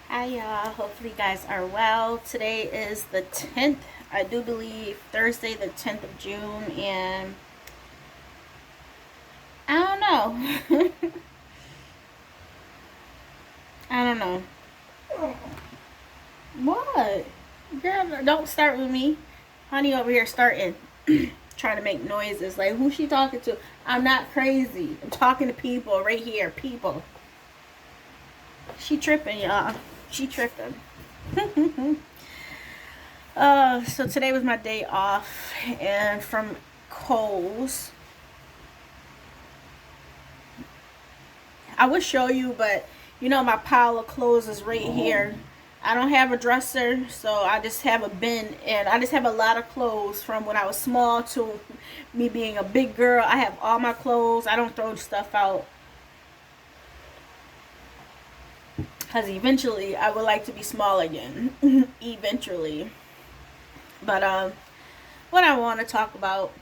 Hi y'all, hopefully you guys are well. Today is the 10th, I do believe, Thursday the 10th of June, and I don't know. I don't know. What? Girl, don't start with me. Honey over here starting, trying to make noises. Like, who's she talking to? I'm not crazy. I'm talking to people right here, people. She tripping, y'all. She tripping. So today was my day off, and from Kohl's, I would show you, but you know my pile of clothes is right here. I don't have a dresser, so I just have a bin, and I just have a lot of clothes from when I was small to me being a big girl. I have all my clothes. I don't throw stuff out because eventually I would like to be small again. Eventually. But what I want to talk about,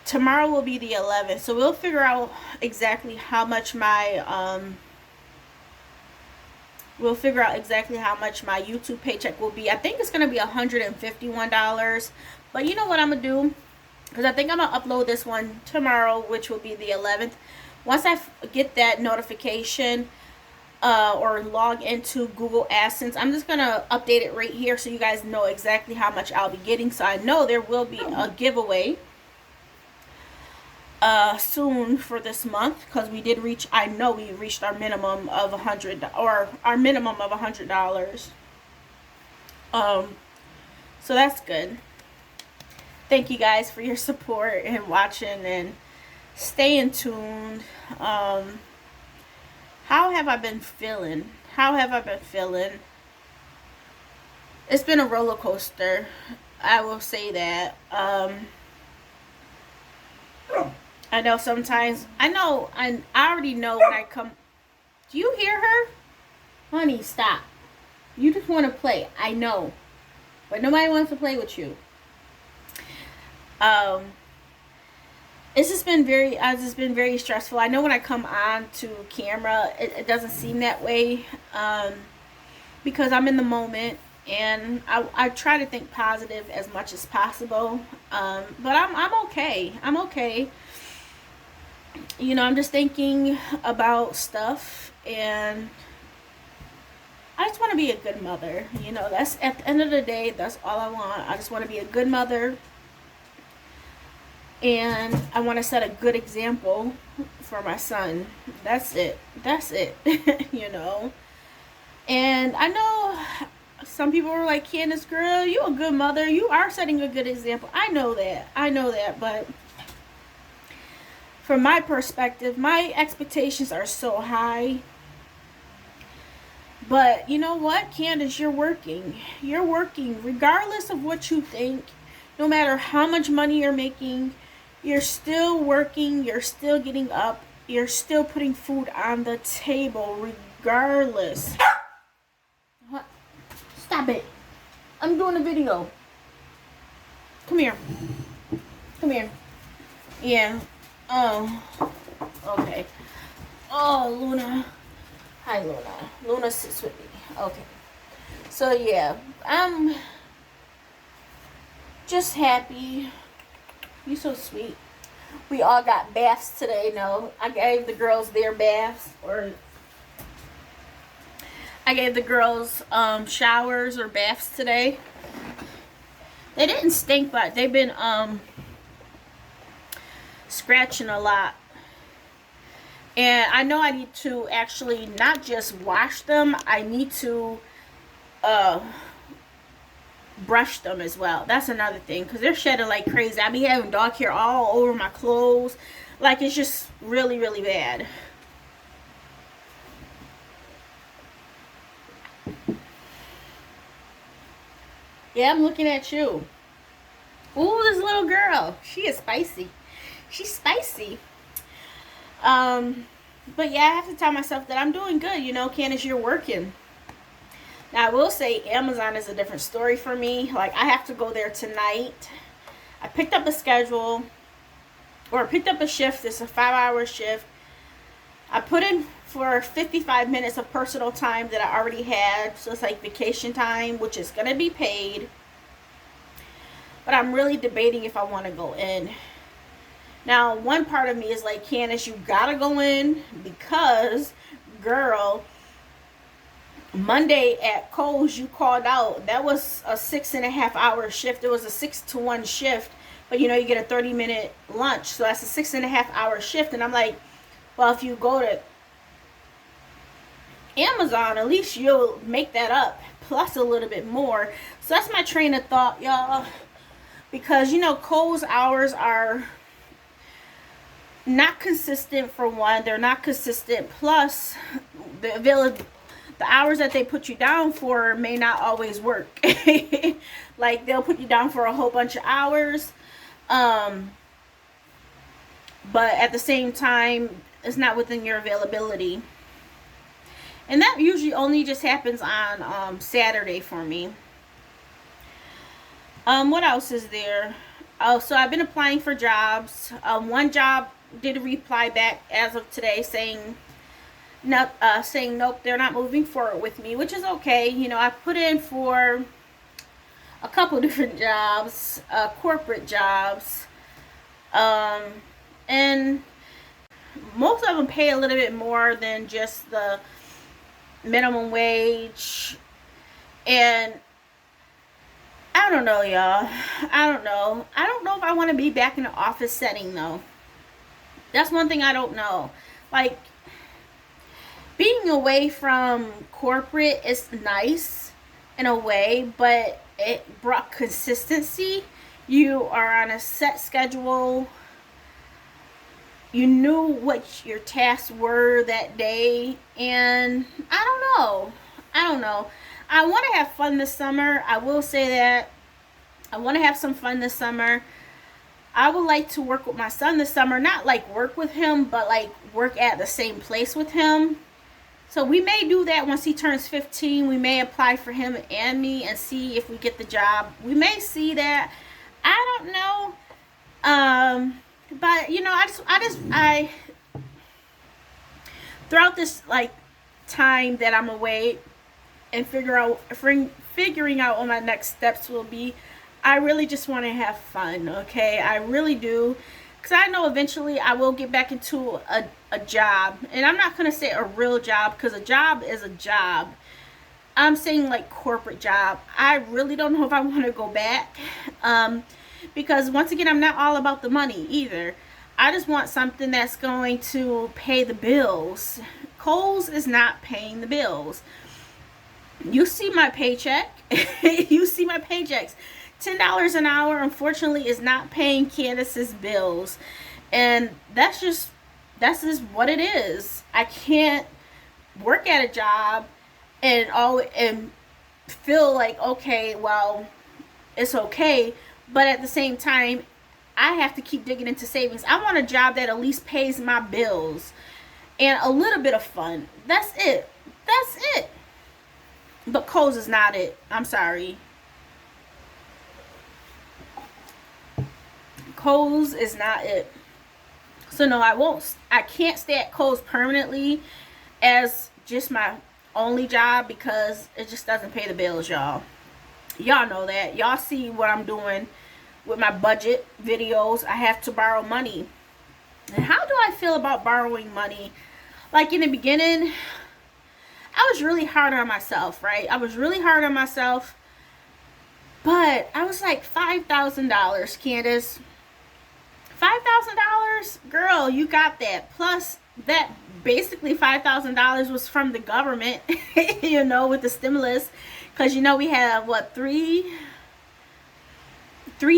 tomorrow will be the 11th, so we'll figure out exactly how much my YouTube paycheck will be. I think it's gonna be $151. But you know what I'm gonna do? Because I think I'm gonna upload this one tomorrow, which will be the 11th. Once I get that notification, or log into Google AdSense, I'm just gonna update it right here so you guys know exactly how much I'll be getting. So I know there will be a giveaway soon for this month, because I know we reached our minimum of $100. So that's good. Thank you guys for your support and watching and staying tuned. How have I been feeling? It's been a roller coaster. I will say that. I know sometimes. I already know when I come. Do you hear her? Honey, stop. You just want to play. I know. But nobody wants to play with you. It's just been very stressful. I know when I come on to camera, it doesn't seem that way, because I'm in the moment, and I try to think positive as much as possible. But I'm okay. I'm okay. You know, I'm just thinking about stuff, and I just want to be a good mother. You know, that's at the end of the day, that's all I want. I just want to be a good mother. And I want to set a good example for my son. That's it. You know. And I know some people were like, Candace, girl, you a good mother. You are setting a good example. I know that. But from my perspective, my expectations are so high. But you know what, Candace, you're working. Regardless of what you think. No matter how much money you're making, you're still working, you're still getting up, you're still putting food on the table, regardless. What? Stop it. I'm doing a video. Come here. Yeah. Oh. Okay. Oh, Luna. Hi, Luna. Luna sits with me. Okay. So, yeah. I'm just happy. You so sweet. We all got baths today. No, I gave the girls their baths, or I gave the girls showers or baths today. They didn't stink, but they've been scratching a lot. And I know I need to actually not just wash them, I need to brush them as well. That's another thing, because they're shedding like crazy. I be having dog hair all over my clothes. Like, it's just really, really bad. Yeah, I'm looking at you. Ooh, this little girl. She is spicy. She's spicy. But yeah, I have to tell myself that I'm doing good. You know, Candace, you're working. Now, I will say Amazon is a different story for me. Like, I have to go there tonight. I picked up a schedule, or picked up a shift. It's a 5-hour shift. I put in for 55 minutes of personal time that I already had. So it's like vacation time, which is going to be paid. But I'm really debating if I want to go in. Now, one part of me is like, Candace, you got to go in because, girl, Monday at Kohl's, you called out. That was a 6.5 hour shift. It was a 6 to 1 shift. But, you know, you get a 30-minute lunch. So that's a 6.5 hour shift. And I'm like, well, if you go to Amazon, at least you'll make that up plus a little bit more. So that's my train of thought, y'all, because you know Kohl's hours are not consistent. For one, they're not consistent, plus the hours that they put you down for may not always work. Like they'll put you down for a whole bunch of hours, but at the same time it's not within your availability. And that usually only just happens on Saturday for me. What else is there? Oh, so I've been applying for jobs. One job did reply back as of today saying nope, they're not moving forward with me, which is okay. You know, I put in for a couple different jobs, corporate jobs, and most of them pay a little bit more than just the minimum wage. And I don't know, y'all. I don't know if I want to be back in the office setting though. That's one thing I don't know. Like, being away from corporate is nice in a way, but it brought consistency. You are on a set schedule. You knew what your tasks were that day, and I don't know. I want to have fun this summer. I will say that. I want to have some fun this summer. I would like to work with my son this summer. Not like work with him, but like work at the same place with him. So we may do that once he turns 15. We may apply for him and me and see if we get the job. We may see that. I don't know. But you know, I throughout this like time that I'm away and figuring out what my next steps will be, I really just want to have fun. Okay, I really do, because I know eventually I will get back into a job, and I'm not gonna say a real job because a job is a job. I'm saying like corporate job. I really don't know if I want to go back. Because once again, I'm not all about the money either. I just want something that's going to pay the bills. Kohl's is not paying the bills. You see my paycheck. You see my paychecks. $10 an hour, unfortunately, is not paying Candace's bills. And that's just what it is. I can't work at a job and feel like, okay, well, it's okay. But at the same time, I have to keep digging into savings. I want a job that at least pays my bills and a little bit of fun. That's it. But Kohl's is not it. I'm sorry. Kohl's is not it. So no, I can't stay at Kohl's permanently as just my only job because it just doesn't pay the bills, y'all. Y'all know that. Y'all see what I'm doing with my budget videos. I have to borrow money. And how do I feel about borrowing money? Like in the beginning, I was really hard on myself, right? I was really hard on myself. But I was like, $5,000, Candace. $5,000? Girl, you got that. Plus, that basically $5,000 was from the government, you know, with the stimulus. Because, you know, we have, what, three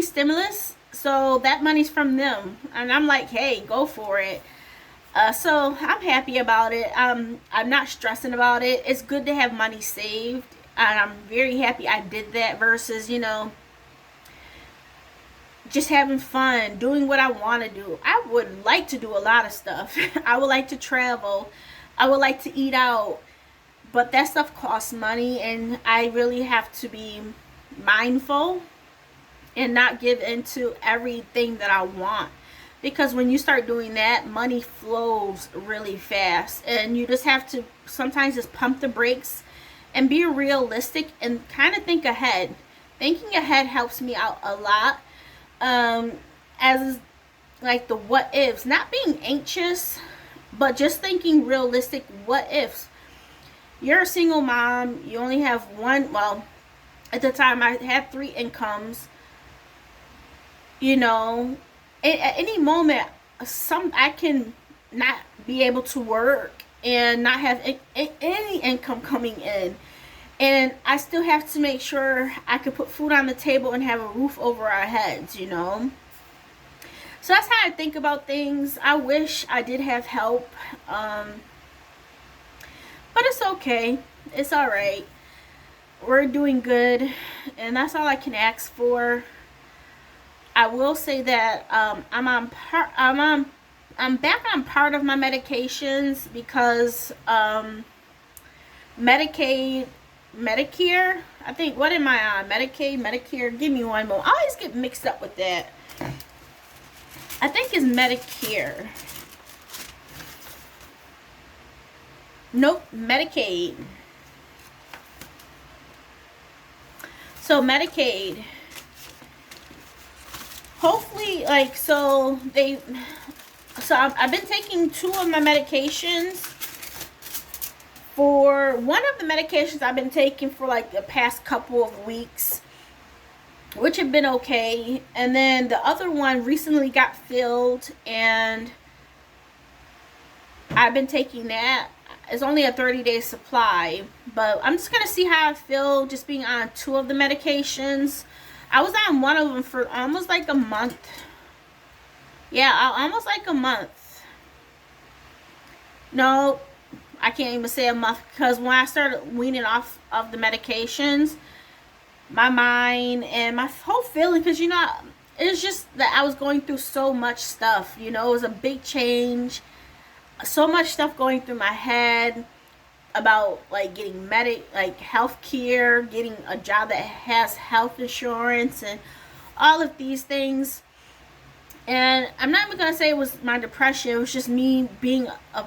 stimulus? So that money's from them. And I'm like, hey, go for it. So I'm happy about it. I'm not stressing about it. It's good to have money saved. And I'm very happy I did that versus, you know, just having fun, doing what I want to do. I would like to do a lot of stuff. I would like to travel. I would like to eat out. But that stuff costs money, and I really have to be mindful and not give into everything that I want. because when you start doing that, money flows really fast, and you just have to sometimes just pump the brakes and be realistic and kind of think ahead. Thinking ahead helps me out a lot. As like the what ifs, not being anxious, but just thinking realistic what ifs. You're a single mom, you only have one, well, at the time I had 3 incomes. You know, at any moment, I can not be able to work and not have any income coming in, and I still have to make sure I can put food on the table and have a roof over our heads, you know. So that's how I think about things. I wish I did have help, but it's okay. It's all right. We're doing good, and that's all I can ask for. I will say that I'm back on part of my medications because Medicaid, Medicare. I think, what am I on? Medicaid, Medicare. Give me one more. I always get mixed up with that. I think it's Medicare. Nope, Medicaid. So Medicaid. Hopefully, like, so I've been taking 2 of my medications. For one of the medications I've been taking for like the past couple of weeks, which have been okay. And then the other one recently got filled, and I've been taking that. It's only a 30-day supply, but I'm just going to see how I feel just being on 2 of the medications. I was on one of them for almost like a month. Yeah, almost like a month. No, I can't even say a month, because when I started weaning off of the medications, my mind and my whole feeling, because, you know, it's just that I was going through so much stuff. You know, it was a big change. So much stuff going through my head about like getting health care, getting a job that has health insurance, and all of these things. And I'm not even gonna say it was my depression. It was just me being a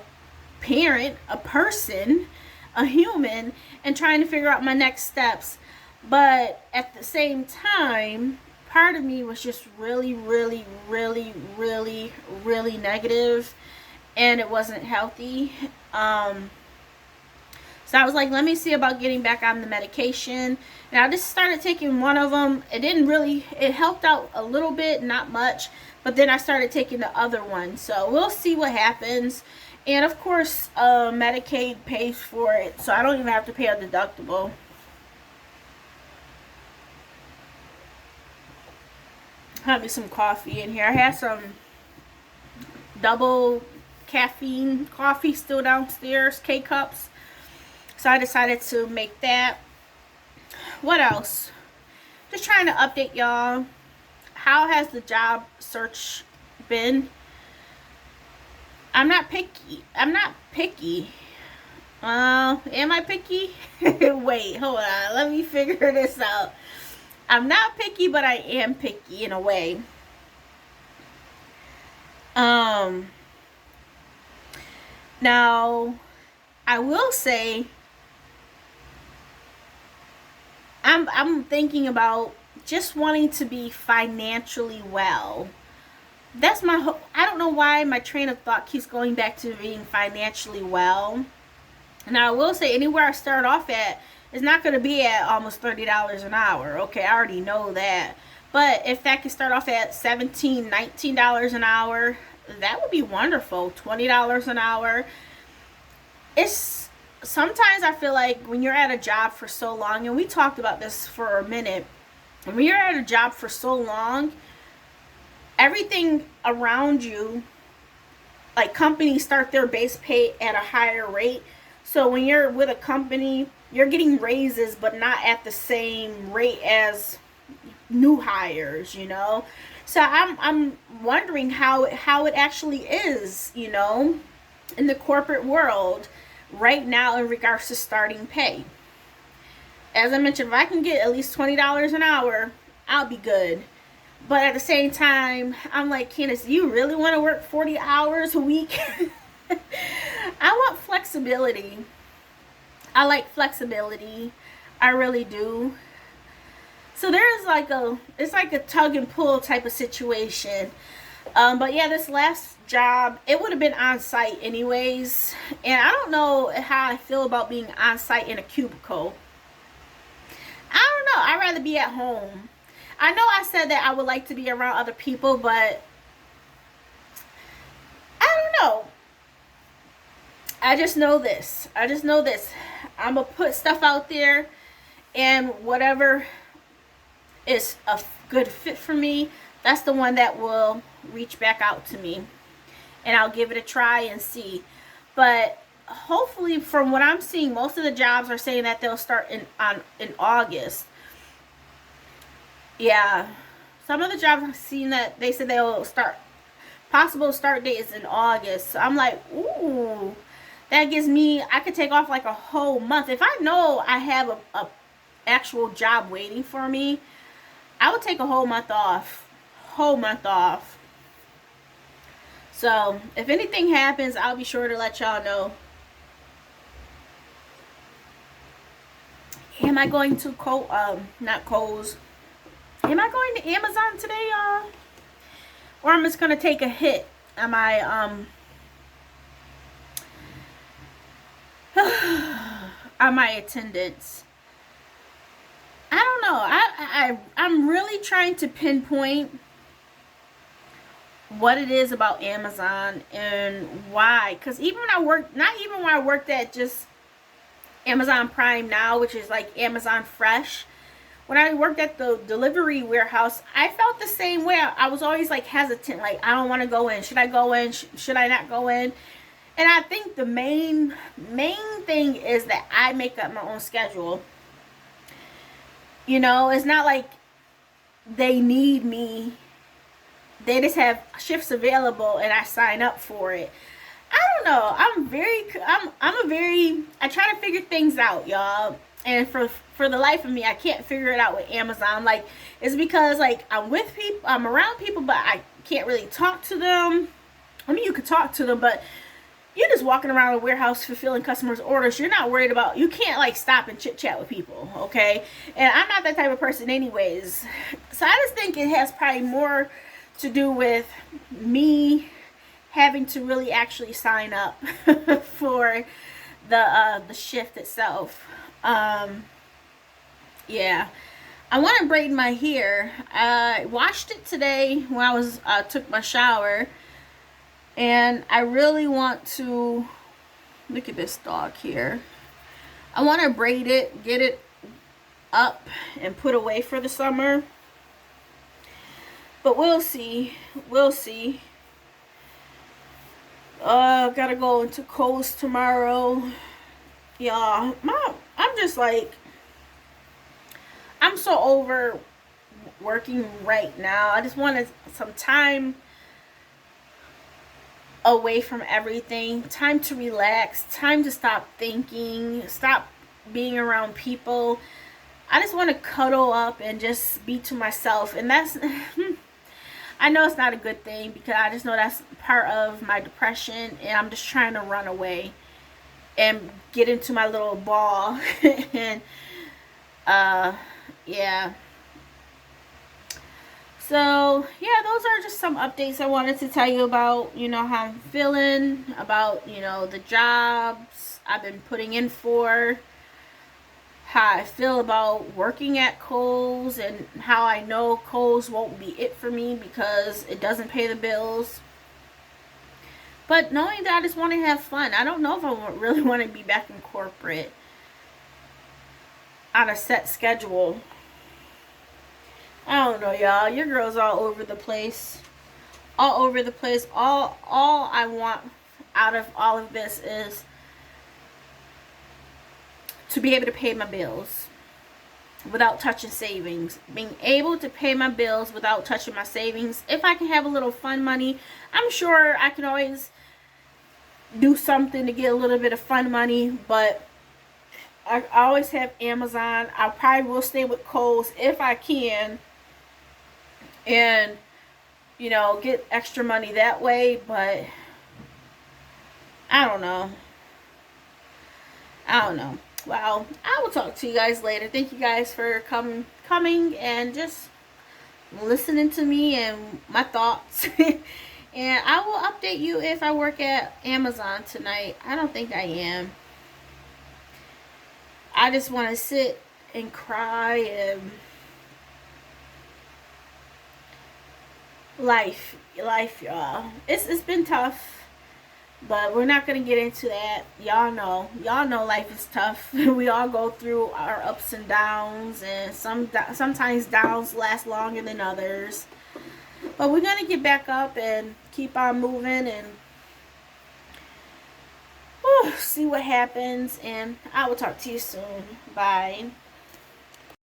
parent, a person, a human, and trying to figure out my next steps. But at the same time, part of me was just really, really, really, really, really negative, and it wasn't healthy. So I was like, let me see about getting back on the medication. And I just started taking one of them. It helped out a little bit, not much. But then I started taking the other one. So we'll see what happens. And of course, Medicaid pays for it. So I don't even have to pay a deductible. Have me some coffee in here. I had some double caffeine coffee still downstairs, K-cups. So I decided to make that. What else? Just trying to update y'all. How has the job search been? I'm not picky. Am I picky? Wait, hold on. Let me figure this out. I'm not picky, but I am picky in a way. Now, I will say, I'm thinking about just wanting to be financially well. That's my I don't know why my train of thought keeps going back to being financially well. Now, I will say, anywhere I start off at is not going to be at almost $30 an hour. Okay, I already know that. But if that can start off at $17, $19 an hour, that would be wonderful. $20 an hour. Sometimes I feel like when you're at a job for so long, and we talked about this for a minute, when you're at a job for so long, everything around you, like companies start their base pay at a higher rate. So when you're with a company, you're getting raises, but not at the same rate as new hires, you know. So I'm wondering how it actually is, you know, in the corporate world right now in regards to starting pay. As I mentioned, if I can get at least $20 an hour, I'll be good. But at the same time, I'm like, Candace, do you really want to work 40 hours a week? I want flexibility. I like flexibility. I really do. So there's like it's like a tug and pull type of situation. But yeah, this last job, it would have been on site anyways. And I don't know how I feel about being on site in a cubicle. I don't know. I'd rather be at home. I know I said that I would like to be around other people, but I don't know. I just know this. I'm going to put stuff out there, and whatever is a good fit for me, that's the one that will reach back out to me. And I'll give it a try and see. But hopefully, from what I'm seeing, most of the jobs are saying that they'll start in August. Yeah. Some of the jobs I've seen that they said they'll start, possible start date is in August. So I'm like, ooh, that gives me, I could take off like a whole month. If I know I have a actual job waiting for me, I would take a whole month off. So if anything happens, I'll be sure to let y'all know. Am I going to not Kohl's? Am I going to Amazon today, y'all? Or I'm just gonna take a hit on my on my attendance. I don't know. I'm really trying to pinpoint what it is about Amazon and why. Because even when I worked, not even when I worked at just Amazon Prime Now, which is like Amazon Fresh, when I worked at the delivery warehouse, I felt the same way. I was always like hesitant, like I don't want to go in. Should I go in? Should I not go in? And I think the main thing is that I make up my own schedule. You know, it's not like they need me. They just have shifts available and I sign up for it. I don't know. I try to figure things out, y'all. And for the life of me, I can't figure it out with Amazon. Like, it's because like I'm with people, I'm around people, but I can't really talk to them. I mean, you could talk to them, but you're just walking around a warehouse fulfilling customers' orders. You're not worried about, you can't like stop and chit chat with people, okay? And I'm not that type of person anyways. So I just think it has probably more to do with me having to really actually sign up for the shift itself. Yeah. I want to braid my hair. I washed it today when I was took my shower. And I really want to, look at this dog here. I want to braid it, get it up and put away for the summer. But we'll see. We'll see. Gotta go into Kohl's tomorrow. Y'all, I'm just like, I'm so over working right now. I just wanted some time away from everything, time to relax, time to stop thinking, stop being around people. I just want to cuddle up and just be to myself. And that's I know it's not a good thing, because I just know that's part of my depression, and I'm just trying to run away and get into my little ball. And yeah. So, yeah, those are just some updates I wanted to tell you about, you know, how I'm feeling, about, you know, the jobs I've been putting in for, how I feel about working at Kohl's, and how I know Kohl's won't be it for me because it doesn't pay the bills. But knowing that I just want to have fun. I don't know if I really want to be back in corporate on a set schedule. I don't know, y'all. Your girl's all over the place. All over the place. All I want out of all of this is to be able to pay my bills without touching savings. Being able to pay my bills without touching my savings. If I can have a little fun money, I'm sure I can always do something to get a little bit of fun money. But I always have Amazon. I probably will stay with Kohl's if I can. and, you know, get extra money that way. But I don't know. I don't know. Well, I will talk to you guys later. Thank you guys for coming and just listening to me and my thoughts. And I will update you if I work at Amazon tonight. I don't think I am. I just want to sit and cry and life, y'all. It's been tough, but we're not gonna get into that. Y'all know life is tough. We all go through our ups and downs, and sometimes downs last longer than others. But we're gonna get back up and keep on moving and see what happens. And I will talk to you soon. Bye.